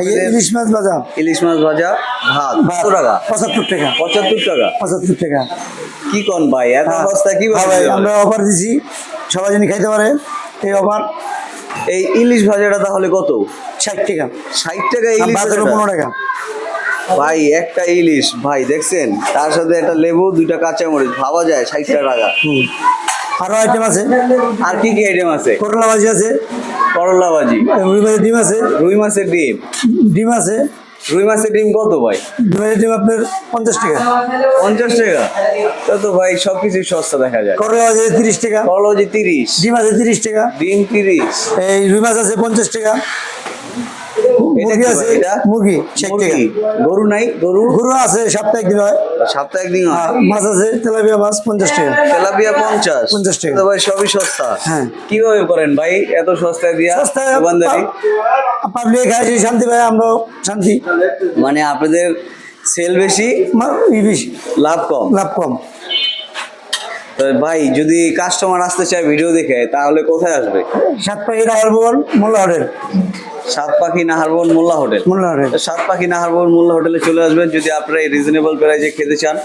ইলিশ মাছ ভাজা। ইলিশ মাছ ভাজা ভাত কত টাকা? 75 টাকা। 75 টাকা? 75 টাকা। কি কোন ভাই, এত সস্তা কি হ্যাঁ ভাই, আমরা অফার দিছি, সবাই যেন খাইতে পারে এই অফার। এই ইলিশ ভাজাটা তাহলে কত? 60 টাকা। 60 টাকা ইলিশ ভাজাটা ভাজাটা? 15 টাকা। ভাই একটা ইলিশ ভাই দেখছেন, তার সাথে একটা লেবু, দুইটা কাঁচামরিচ, ভাবা যায় 60 টাকা। আরো আইটেম আছে। আর কি কি আইটেম আছে? করলা ভাজি আছে, করলা ভাজি, রুই মাছের ডিম আছে, রুই মাছের ডিম। ডিম আছে। রুই মাছের ডিম কত ভাই? রুই মাছের ডিম আপনার 50 টাকা। 50 টাকা? তা তো ভাই সবকিছু সস্তা দেখা যায়। করলা ভাজি 30 টাকা। করলা ভাজি 30, ডিম আছে 30 টাকা। ডিম 30। এই রুই মাছ আছে 50 টাকা। এটা মুরগি কি আছে, ভাই এটা? মুরগি 60 টাকা। মুরগি? গরু নাই? গরু গরু আছে, সপ্তাহে একদিন হয়। সপ্তাহে একদিন হয়? আর মাছ আছে, তেলাপিয়া মাছ 50 টাকা। তেলাপিয়া 50? 50 টাকা। তো ভাই সবই সস্তা। হ্যাঁ। কিভাবে করেন ভাই এত সস্তায় দিয়া সস্তায় দোকানদারি? পাবলিক খায়, সেই শান্তি পায়, আমরাও শান্তি। মানে আপনাদের সেল বেশি, বেশি, লাভ কম। লাভ কম। তো ভাই যদি কাস্টমার আসতে চায় ভিডিও দেখে, তাহলে কোথায় আসবে? সাতপাখি নাহারবন মোল্লা হোটেল। সাত পাখি নাহারবন মোল্লা হোটেল। মোল্লা হোটেল। তো সাত পাখি নাহারবন মোল্লা হোটেলে চলে আসবেন যদি আপনারা এই রিজনেবল প্রাইসে খেতে চান।